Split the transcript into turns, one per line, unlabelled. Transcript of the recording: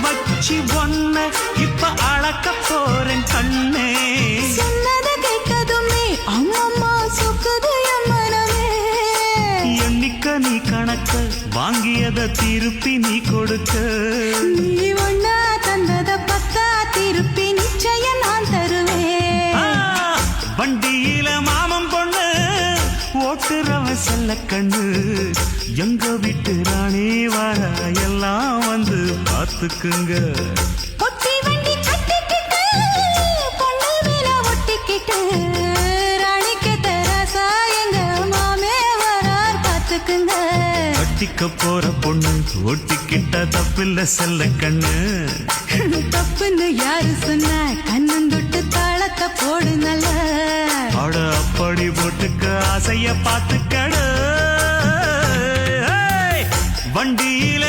வச்சு ஒன்ன இப்ப அளக்க போறேன் கண்ணே.
சொன்னத கேட்டதுமே அம்மம்மா சொக்குது என் மனமே.
எண்ணிக்க நீ கணக்க வாங்கியத திருப்பி நீ கொடுக்க.
நீ ஒன்னா தந்தத பத்தா திருப்பி நிச்சயம் நான் தருவேன்.
வண்டியில மாமன் பொண்ணு ஓட்டுறவ செல்ல கண்ணு. எங்க வீட்டு ராணி வர எல்லாம் வந்து பார்த்துக்குங்க.
பொட்டி வண்டி கட்டிக்கிட்டு பொண்ணு மேல ஒட்டிக்கிட்டு ராணிக்கு தரசா எங்க மாமே வரார் பார்த்துக்குங்க.
கட்டிக்க போற பொண்ணு ஒட்டிக்கிட்ட தப்பில்ல செல்ல கண்ணு.
தப்புன்னு யாரு சொன்ன கண்ணந்தொட்டு தாளத்தை போடு நல்ல.
அட அப்படி போட்டுக்க ஆசைய பார்த்துக்கடு. வண்டியில